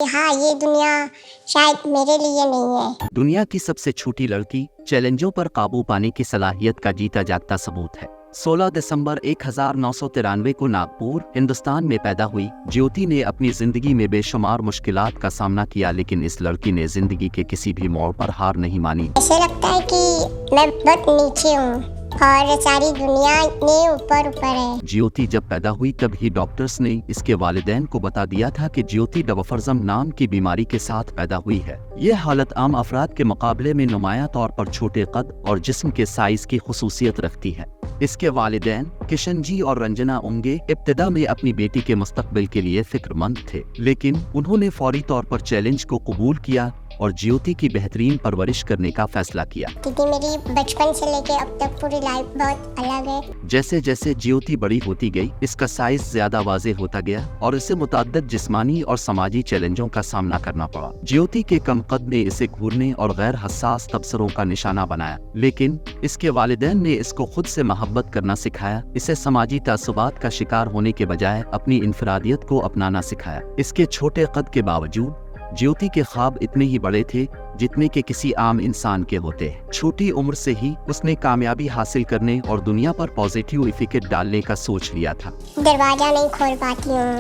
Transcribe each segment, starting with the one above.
हाँ, ये दुनिया शायद मेरे लिए नहीं है। दुनिया की सबसे छोटी लड़की चैलेंजों पर काबू पाने की सलाहियत का जीता जागता सबूत है। 16 दिसंबर 1993 को नागपुर, हिंदुस्तान में पैदा हुई ज्योति ने अपनी जिंदगी में बेशुमार मुश्किलात का सामना किया, लेकिन इस लड़की ने जिंदगी के किसी भी मोड़ पर हार नहीं मानी। ऐसे लगता है कि मैं बहुत नीचे हूँ और सारी दुनिया ने ऊपर ऊपर है। ज्योति जब पैदा हुई तब ही डॉक्टर्स ने इसके वालिदैन को बता दिया था कि ज्योति डवाफर्जम नाम की बीमारी के साथ पैदा हुई है। यह हालत आम अफराद के मुकाबले में नुमाया तौर पर छोटे कद और जिस्म के साइज की खुसूसियत रखती है। इसके वालिदैन किशन जी और रंजना उंगे इब्तिदा में अपनी बेटी के मुस्तकबिल के लिए फिक्रमंद थे, लेकिन उन्होंने फौरी तौर पर चैलेंज को कबूल किया और ज्योति की बेहतरीन परवरिश करने का फैसला किया। क्योंकि मेरी बचपन से लेके अब तक पूरी लाइफ बहुत अलग है। जैसे जैसे ज्योति बड़ी होती गई, इसका साइज ज्यादा वाज़ेह होता गया और इसे मुतअद्दिद जिस्मानी और समाजी चैलेंजों का सामना करना पड़ा। ज्योति के कम कद ने इसे घूरने और गैर हसास तबसरों का निशाना बनाया, लेकिन इसके वालिदैन ने इसको खुद से मोहब्बत करना सिखाया। इसे समाजी तासुबात का शिकार होने के बजाय अपनी इनफरादियत को अपनाना सिखाया। इसके छोटे कद के बावजूद ज्योति के ख्वाब इतने ही बड़े थे जितने के किसी आम इंसान के होते हैं। छोटी उम्र से ही उसने कामयाबी हासिल करने और दुनिया पर पॉजिटिव इफेक्ट डालने का सोच लिया था। दरवाजा नहीं खोल पाती हूँ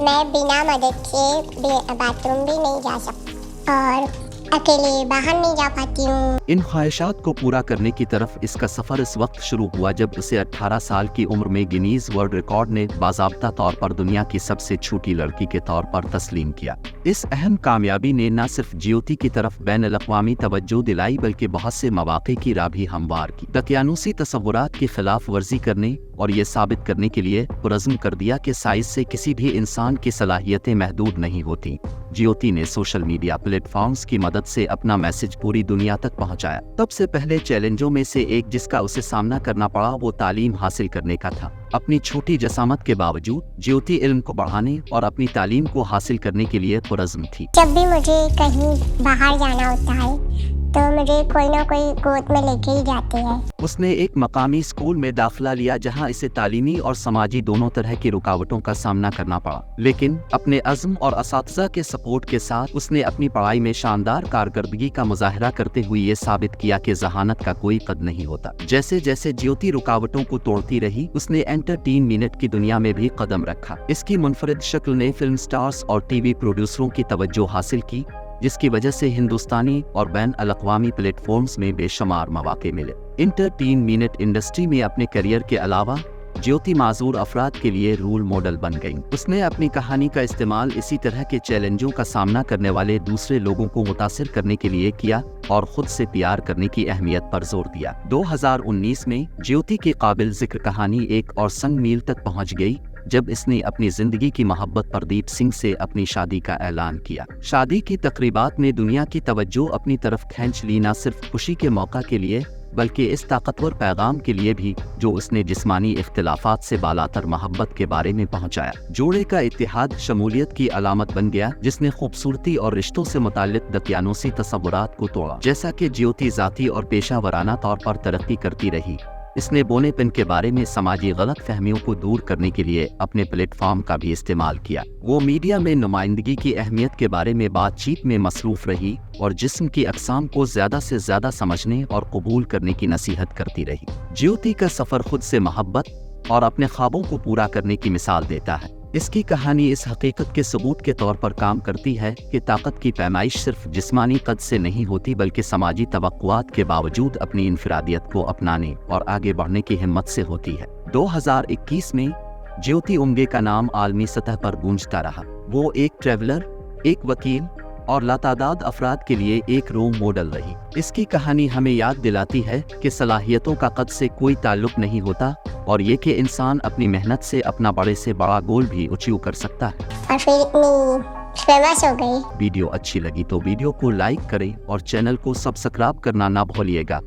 मैं, बिना मदद के बाथरूम भी नहीं जा सकती और अकेले बाहर नहीं जा पाती हूँ। इन ख्वाहिशात को पूरा करने की तरफ इसका सफर इस वक्त शुरू हुआ जब उसे 18 साल की उम्र में गिनीज वर्ल्ड रिकॉर्ड ने बाज़ाब्ता तौर पर दुनिया की सबसे छोटी लड़की के तौर पर तस्लीम किया। इस अहम कामयाबी ने न सिर्फ ज्योति की तरफ बैन-अल-अक़वामी तवज्जो दिलाई, बल्कि बहुत से मौक़े की राह भी हमवार की। दकियानूसी तसव्वुरात की खिलाफ वर्जी करने और ये साबित करने के लिए पुरज़्म कर दिया कि साइज से किसी भी इंसान की सलाहियतें महदूद नहीं होती। ज्योति ने सोशल मीडिया प्लेटफॉर्म्स की मदद से अपना मैसेज पूरी दुनिया तक पहुंचाया। तब से पहले चैलेंजों में से एक जिसका उसे सामना करना पड़ा वो तालीम हासिल करने का था। अपनी छोटी जसामत के बावजूद ज्योति इल्म को बढ़ाने और अपनी तालीम को हासिल करने के लिए पुरज़्म थी। जब भी मुझे कहीं बाहर जाना होता है तो मुझे कोई ना कोई गोद में लेके ही जाते हैं। उसने एक मकामी स्कूल में दाखिला लिया जहां इसे तालीमी और समाजी दोनों तरह की रुकावटों का सामना करना पड़ा, लेकिन अपने अज़्म और असातिज़ा के सपोर्ट के साथ उसने अपनी पढ़ाई में शानदार कारकर्दगी का मुजाहरा करते हुए ये साबित किया कि ज़हानत का कोई कद नहीं होता। जैसे जैसे ज्योति रुकावटों को तोड़ती रही, उसने एंटरटेनमेंट की दुनिया में भी कदम रखा। इसकी मुनफरिद शक्ल ने फिल्म स्टार्स और टीवी प्रोड्यूसरों की तवज्जो हासिल की, जिसकी वजह से हिंदुस्तानी और बैन-अल-अक़वामी प्लेटफॉर्म्स में बेशुमार मौक़े मिले। एंटरटेनमेंट इंडस्ट्री में अपने करियर के अलावा ज्योति माजूर अफराद के लिए रोल मॉडल बन गई। उसने अपनी कहानी का इस्तेमाल इसी तरह के चैलेंजों का सामना करने वाले दूसरे लोगों को मुतासिर करने के लिए किया और खुद से प्यार करने की अहमियत पर जोर दिया। 2019 में ज्योति की काबिल जिक्र कहानी एक और संग मील तक पहुंच गई जब इसने अपनी जिंदगी की मोहब्बत प्रदीप सिंह से अपनी शादी का ऐलान किया। शादी की तकरीबात ने दुनिया की तवज्जो अपनी तरफ खींच ली, न सिर्फ खुशी के मौका के लिए बल्कि इस ताकतवर पैगाम के लिए भी जो उसने जिस्मानी इख्तिलाफात से बालातर मोहब्बत के बारे में पहुंचाया। जोड़े का इत्तेहाद शमूलियत की अलामत बन गया, जिसने खूबसूरती और रिश्तों से मुताल्लिक दकियानूसी तसव्वुरात को तोड़ा। जैसा कि ज्योति ज़ाती और पेशा वराना तौर पर तरक्की करती रही, इसने बोनेपन के बारे में समाजी गलत फहमियों को दूर करने के लिए अपने प्लेटफॉर्म का भी इस्तेमाल किया। वो मीडिया में नुमाइंदगी की अहमियत के बारे में बातचीत में मसरूफ रही और जिस्म की अक़साम को ज़्यादा से ज़्यादा समझने और कबूल करने की नसीहत करती रही। ज्योति का सफ़र खुद से मोहब्बत और अपने ख्वाबों को पूरा करने की मिसाल देता है। इसकी कहानी इस हकीकत के सबूत के तौर पर काम करती है कि ताकत की पैमाइश सिर्फ जिस्मानी कद से नहीं होती, बल्कि समाजी तवक्कुआत के बावजूद अपनी इनफरादियत को अपनाने और आगे बढ़ने की हिम्मत से होती है। 2021 में ज्योति उंगे का नाम आलमी सतह पर गूंजता रहा। वो एक ट्रैवलर, एक वकील और लातादाद अफराद के लिए एक रोल मॉडल रही। इसकी कहानी हमें याद दिलाती है कि सलाहियतों का कद से कोई ताल्लुक नहीं होता और ये कि इंसान अपनी मेहनत से अपना बड़े से बड़ा गोल भी अचीव कर सकता है। और फिर इतनी फेमस हो गई। वीडियो अच्छी लगी तो वीडियो को लाइक करें और चैनल को सब्सक्राइब करना ना भूलिएगा।